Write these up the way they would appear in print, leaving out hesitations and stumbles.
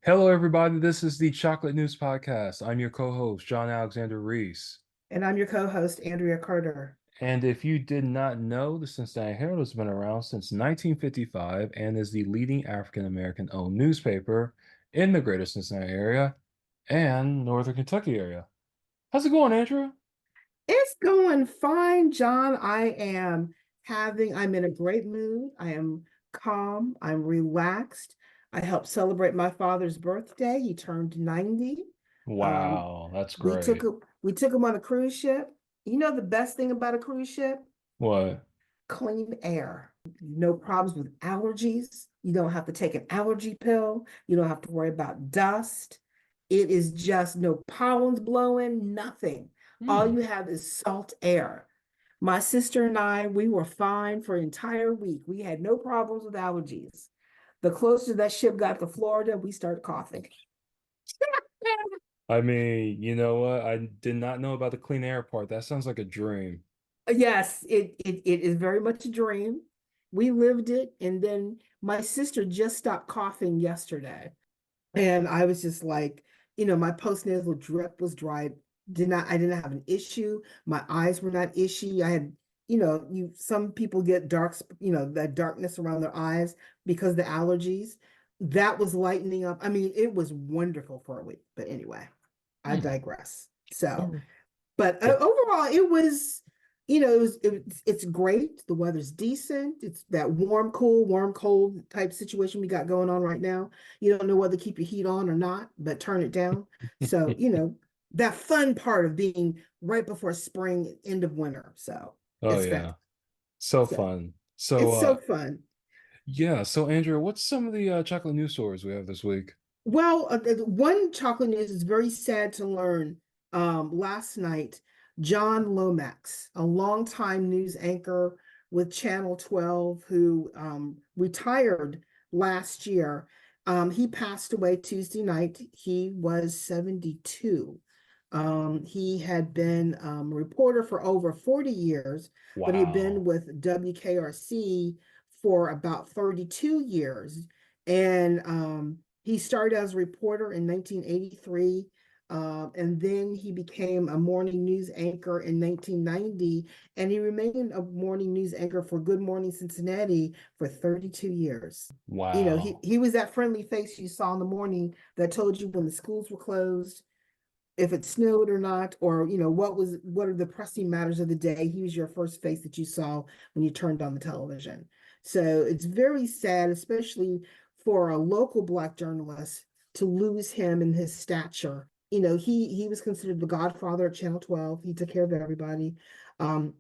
Hello, everybody. This is the Chocolate News Podcast. I'm your co-host, John Alexander Reese. And I'm your co-host, Andrea Carter. And if you did not know, the Cincinnati Herald has been around since 1955 and is the leading African American owned newspaper in the greater Cincinnati area and Northern Kentucky area. How's it going, Andrew? It's going fine, John. I'm in a great mood. I am calm. I'm relaxed. I helped celebrate my father's birthday. He turned 90. Um, Wow, that's we took great. a, we took him on a cruise ship. You know the best thing about a cruise ship? What? Clean air. No problems with allergies. You don't have to take an allergy pill. You don't have to worry about dust. It is just no pollens blowing, nothing. All Hmm. you have is salt air. My sister and I, we were fine for an entire week. We had no problems with allergies. The closer that ship got to Florida, we started coughing. I mean, you know what? I did not know about the clean air part. That sounds like a dream. Yes, it is very much a dream. We lived it, and then my sister just stopped coughing yesterday. And I was just like, my postnasal drip was dry. I didn't have an issue. My eyes were not ishy. I had, some people get that darkness around their eyes because of the allergies. That was lightening up. I mean, it was wonderful for a week. But anyway, I Hmm. digress. So, All but right. overall, it's great. The weather's decent. It's that warm, cold type situation we got going on right now. You don't know whether to keep your heat on or not, but turn it down. So, that fun part of being right before spring, end of winter. So Oh it's fantastic. yeah. So So fun. So it's so fun. yeah, so Andrew, what's some of the chocolate news stories we have this week? Well, one chocolate news is very sad to learn. Last night, John Lomax, a longtime news anchor with Channel 12, who retired last year, he passed away Tuesday night. He was 72. He had been a reporter for over 40 years, but he had been Wow. with WKRC for about 32 years. And he started as a reporter in 1983, and then he became a morning news anchor in 1990, and he remained a morning news anchor for Good Morning Cincinnati for 32 years. Wow. He was that friendly face you saw in the morning that told you when the schools were closed, if it snowed or not, or what are the pressing matters of the day. He was your first face that you saw when you turned on the television. So it's very sad, especially for a local Black journalist, to lose him in his stature. He was considered the godfather at Channel 12. He took care of everybody.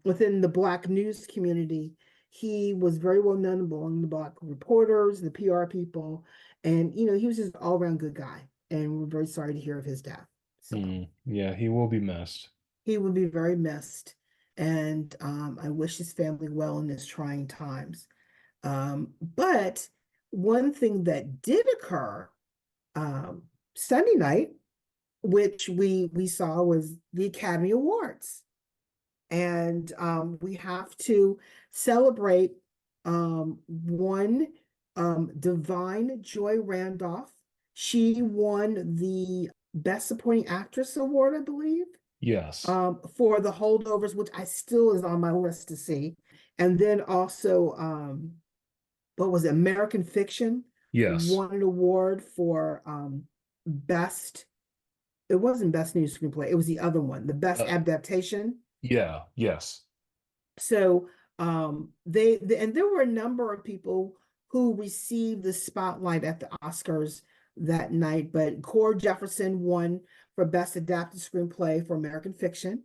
Within the Black news community, he was very well known among the Black reporters, the PR people, and he was just an all-around good guy. And we're very sorry to hear of his death. So Yeah, he will be missed. he will be very missed. And I wish his family well in his trying times. But one thing that did occur um, Sunday night, which we saw, was the Academy Awards. And we have to celebrate one Divine Joy Randolph. She won the Best Supporting Actress award, I believe, Yes. for The Holdovers, which I still is on my list to see. And then also, what was it? American Fiction Yes. won an award for best. It wasn't best new screenplay. It was the other one, the best Uh, adaptation. yeah, yes. So and there were a number of people who received the spotlight at the Oscars that night, but Core Jefferson won for Best Adapted Screenplay for American Fiction,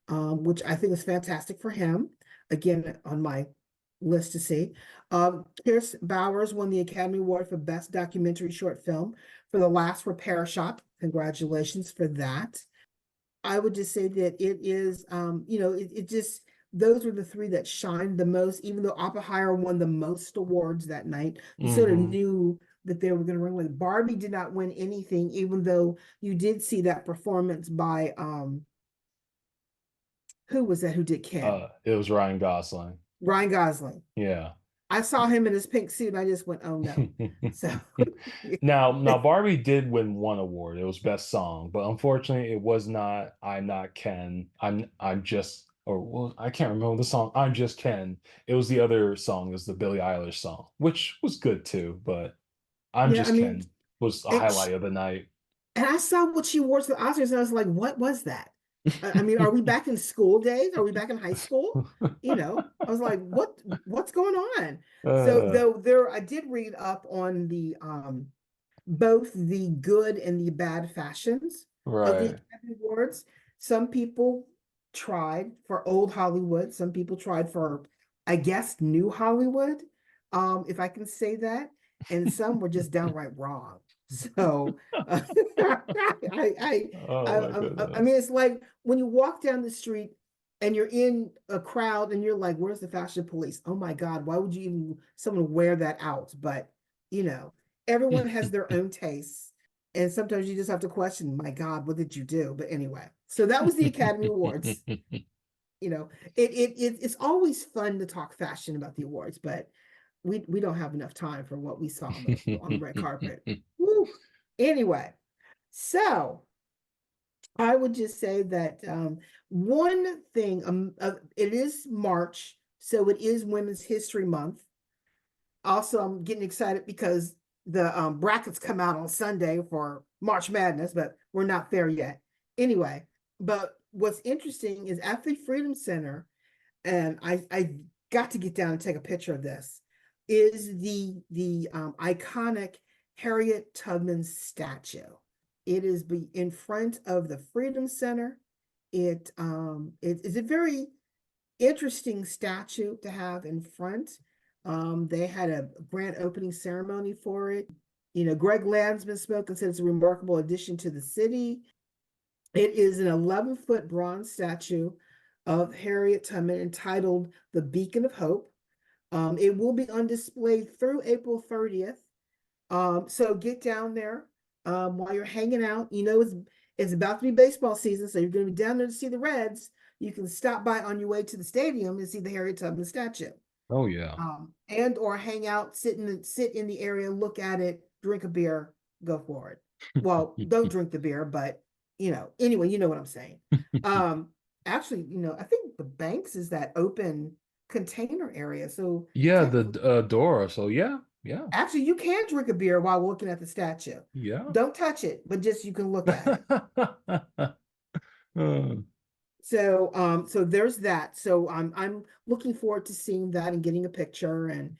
which I think was fantastic for him. Again, on my list to see. Pierce Bowers won the Academy Award for Best Documentary Short Film for The Last Repair Shop. Congratulations for that. I would just say that it is, it just, those were the three that shined the most, even though Oppenheimer won the most awards that night. You sort of Hmm. knew that they were going to win with it. Barbie did not win anything, even though you did see that performance by, who was that who did Ken? It was Ryan Gosling. Ryan Gosling. Yeah. I saw him in his pink suit and I just went, oh no. So Now Barbie did win one award. It was best song, but unfortunately it was not I'm Not Ken. I'm just or well, I can't remember the song. I'm Just Ken. It was the other song, it was the Billie Eilish song, which was good too, but I'm yeah, I Just mean, Ken was a and highlight of the night. and I saw what she wore to the Oscars, and I was like, what was that? I mean, are we back in school days? Are we back in high school? I was like, what's going on? So Uh, though there I did read up on the both the good and the bad fashions of the right. Academy Awards. Some people tried for old Hollywood, some people tried for, I guess, new Hollywood, if I can say that, and some were just downright wrong. So Oh my I mean, goodness. it's like when you walk down the street and you're in a crowd and you're like, where's the fashion police? Oh my God, why would you even someone wear that out? But you know, everyone has their own tastes. And sometimes you just have to question, my God, what did you do? But anyway, so that was the Academy Awards. It's always fun to talk fashion about the awards, but we don't have enough time for what we saw on the red carpet. Woo. Anyway, so I would just say that one thing, it is March, so it is Women's History Month. Also, I'm getting excited because the brackets come out on Sunday for March Madness, but we're not there yet. Anyway, but what's interesting is at the Freedom Center, and I got to get down and take a picture of this, is the iconic Harriet Tubman statue. It is in front of the Freedom Center. It is a very interesting statue to have in front. They had a grand opening ceremony for it. Greg Landsman spoke and said it's a remarkable addition to the city. It is an 11-foot bronze statue of Harriet Tubman entitled The Beacon of Hope. It will be on display through April 30th. So get down there while you're hanging out. It's about to be baseball season, so you're going to be down there to see the Reds. You can stop by on your way to the stadium and see the Harriet Tubman statue. Oh yeah. And or hang out, sit in the area, look at it, drink a beer, go for it. Well, don't drink the beer, but anyway, you know what I'm saying. Um, Actually, I think the Banks is that open container area. So Yeah, technically, the Dora. So yeah, yeah, actually, you can drink a beer while looking at the statue. yeah. Don't touch it, but just you can look at it. Uh, So there's that. So I'm looking forward to seeing that and getting a picture and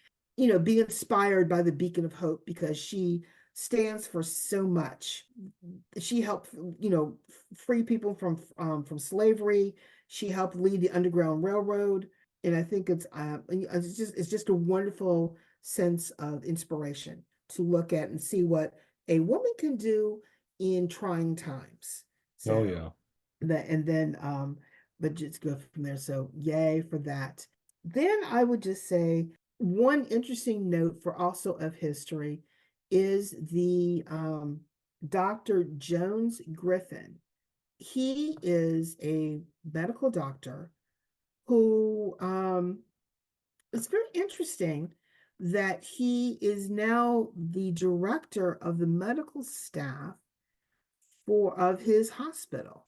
be inspired by the Beacon of Hope because she stands for so much. She helped free people from slavery. She helped lead the Underground Railroad, and I think it's just a wonderful sense of inspiration to look at and see what a woman can do in trying times. oh So yeah. that and then but just go from there. So yay for that. Then I would just say one interesting note for also of history is the Dr. Jones Griffin. He is a medical doctor who it's very interesting that he is now the director of the medical staff of his hospital.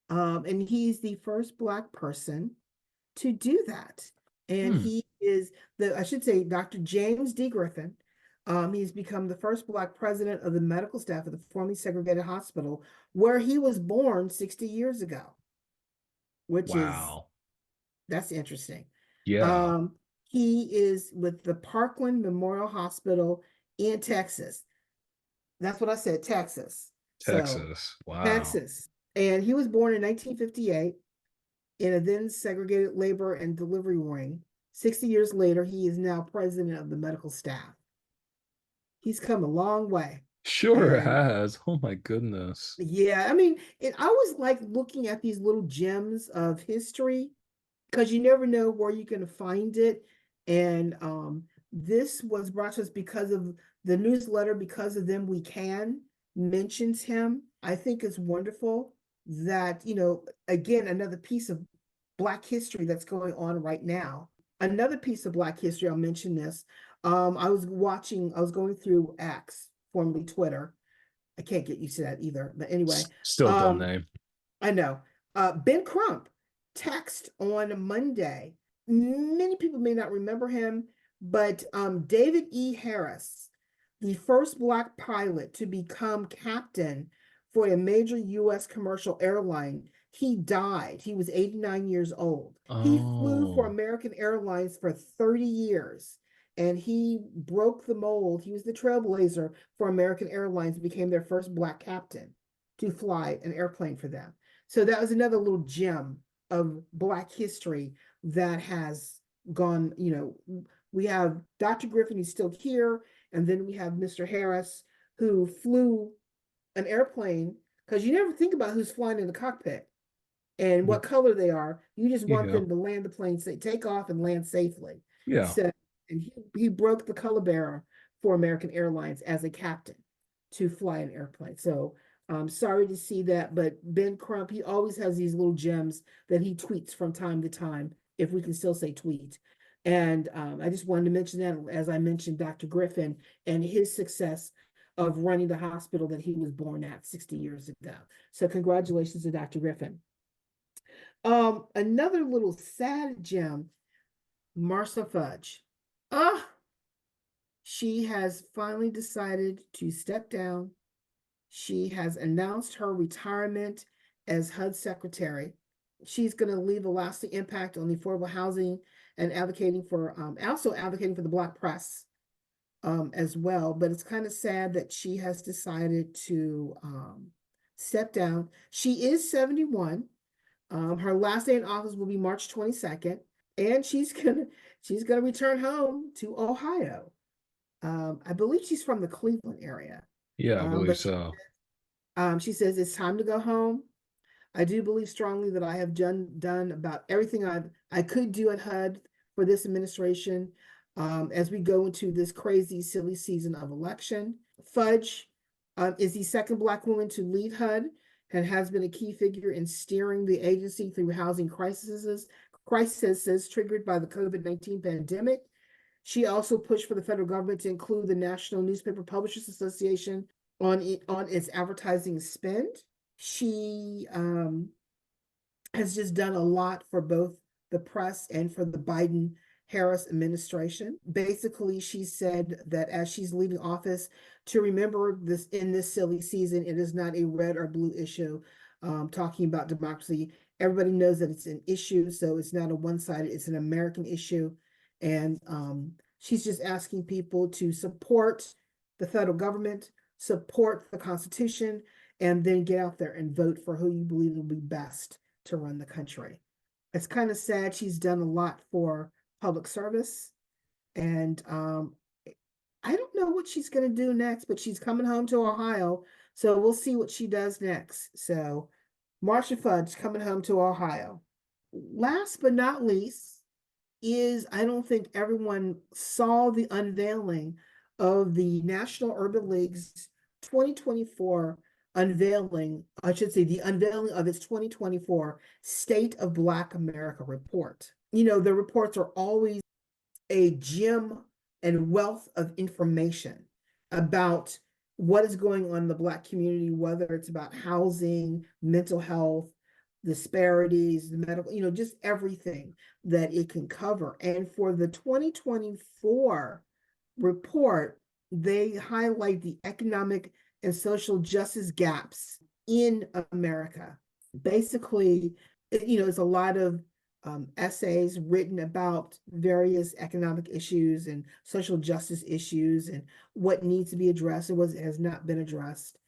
And he's the first Black person to do that. And Hmm. he is I should say, Dr. James D. Griffin. He's become the first Black president of the medical staff of the formerly segregated hospital where he was born 60 years ago, which is, Wow. that's interesting. Yeah. Um, he is with the Parkland Memorial Hospital in Texas. That's what I said, Texas. So, Texas. Wow. Texas. And he was born in 1958 in a then segregated labor and delivery wing. 60 years later, he is now president of the medical staff. He's come a long way. Sure it And has. Oh my goodness. yeah, I mean, I always like looking at these little gems of history because you never know where you're going to find it. And this was brought to us because of the newsletter, because of them, we can mentions him. I think it's wonderful that, again, another piece of Black history that's going on right now. Another piece of Black history, I'll mention this. I was going through X, formerly Twitter. I can't get used to that either. But anyway, Still a dumb um, name. I know. Ben Crump text on Monday. Many people may not remember him, but David E. Harris, the first Black pilot to become captain for a major U.S. commercial airline, he died. He was 89 years old. He flew for Oh, American Airlines for 30 years and he broke the mold. He was the trailblazer for American Airlines, became their first Black captain to fly an airplane for them. So that was another little gem of Black history that has gone, we have Dr. Griffin, who's still here, and then we have Mr. Harris, who flew an airplane, because you never think about who's flying in the cockpit and what color they are. You just you want go. them to land the plane, take off and land safely. Yeah. So, and he broke the color barrier for American Airlines as a captain to fly an airplane. So I'm sorry to see that, but Ben Crump, he always has these little gems that he tweets from time to time, if we can still say tweet. And I just wanted to mention that, as I mentioned, Dr. Griffin and his success of running the hospital that he was born at 60 years ago. So congratulations to Dr. Griffin. Another little sad gem, Marcia Fudge. Ah, she has finally decided to step down. She has announced her retirement as HUD secretary. She's going to leave a lasting impact on the affordable housing and advocating for, also advocating for the Black press as well. But it's kind of sad that she has decided to step down. She is 71. Her last day in office will be March 22nd, and she's gonna return home to Ohio. I believe she's from the Cleveland area. Yeah, I believe But so. she says it's time to go home. I do believe strongly that I have done about everything I could do at HUD for this administration as we go into this crazy, silly season of election. Fudge is the second Black woman to lead HUD and has been a key figure in steering the agency through housing crises triggered by the COVID-19 pandemic. She also pushed for the federal government to include the National Newspaper Publishers Association on its advertising spend. She has just done a lot for both the press and for the Biden Harris administration. Basically, she said that as she's leaving office, to remember this in this silly season, it is not a red or blue issue talking about democracy. Everybody knows that it's an issue, so it's not a one-sided, it's an American issue. And she's just asking people to support the federal government, support the Constitution, and then get out there and vote for who you believe will be best to run the country. It's kind of sad. She's done a lot for public service, and I don't know what she's going to do next, but she's coming home to Ohio, so we'll see what she does next. So Marcia Fudge coming home to Ohio. Last but not least is, I don't think everyone saw the unveiling of the National Urban League's 2024 unveiling, I should say, the unveiling of its 2024 State of Black America report. The reports are always a gem and wealth of information about what is going on in the Black community, whether it's about housing, mental health, disparities, the medical, just everything that it can cover. And for the 2024 report, they highlight the economic and social justice gaps in America. Basically, it's a lot of essays written about various economic issues and social justice issues and what needs to be addressed and what has not been addressed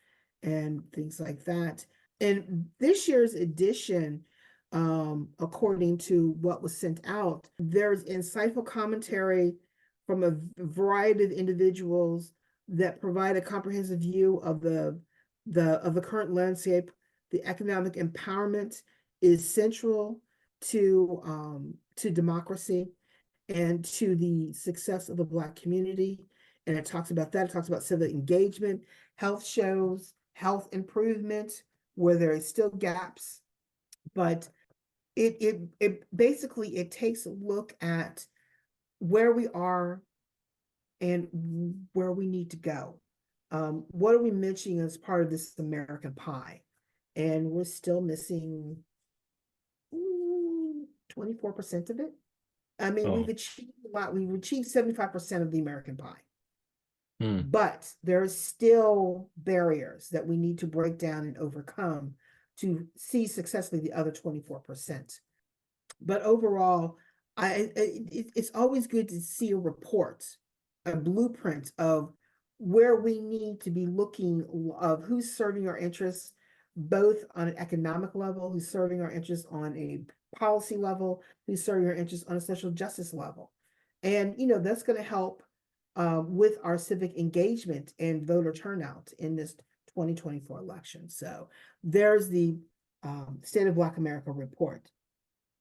and things like that. And this year's edition, according to what was sent out, there's insightful commentary from a variety of individuals that provide a comprehensive view of the current landscape. The economic empowerment is central to democracy and to the success of the Black community. And it talks about that. It talks about civic engagement, health shows, health improvement, where there is still gaps, but it basically it takes a look at where we are and where we need to go. What are we mentioning as part of this American pie? And we're still missing 24% of it. I mean, we've Oh, achieved a lot. We've achieved 75% of the American pie, hmm. but there are still barriers that we need to break down and overcome to see successfully the other 24%. But overall, it's always good to see a report, a blueprint of where we need to be looking of who's serving our interests, both on an economic level, who's serving our interests on a policy level, who's serving our interests on a social justice level. And, that's going to help with our civic engagement and voter turnout in this 2024 election. So there's the State of Black America report.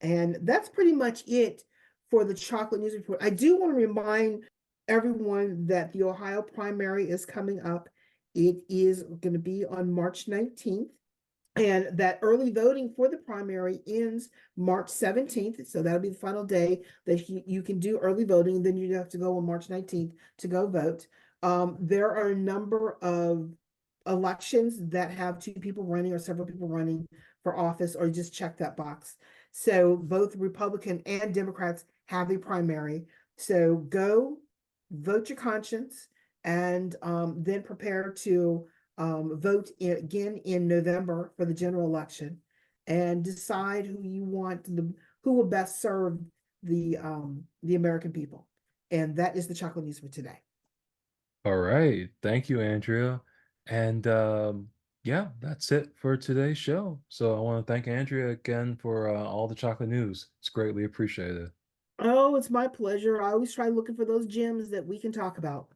And that's pretty much it for the chocolate news report. I do want to remind everyone that the Ohio primary is coming up. It is going to be on March 19th. And that early voting for the primary ends March 17th. So that'll be the final day that you can do early voting. Then you have to go on March 19th to go vote. There are a number of elections that have two people running or several people running for office, or just check that box. So both Republican and Democrats have a primary. So go vote your conscience and then prepare to vote again in November for the general election and decide who will best serve the American people. And that is the chocolate news for today. All right. Thank you, Andrea. And yeah, that's it for today's show. So I want to thank Andrea again for all the chocolate news. It's greatly appreciated. Oh, it's my pleasure. I always try looking for those gems that we can talk about.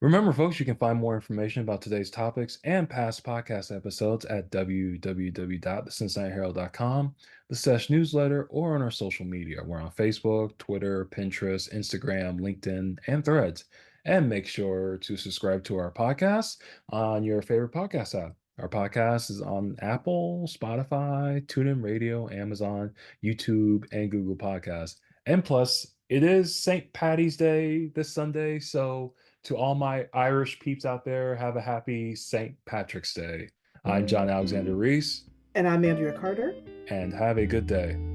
Remember, folks, you can find more information about today's topics and past podcast episodes at www.thecincinnatiherald.com, the Sesh newsletter, or on our social media. We're on Facebook, Twitter, Pinterest, Instagram, LinkedIn, and Threads. And make sure to subscribe to our podcast on your favorite podcast app. Our podcast is on Apple, Spotify, TuneIn Radio, Amazon, YouTube, and Google Podcasts. And plus, it is St. Patty's Day this Sunday, so to all my Irish peeps out there, have a happy St. Patrick's Day. I'm John Alexander Reese, And I'm Andrea Carter. and have a good day.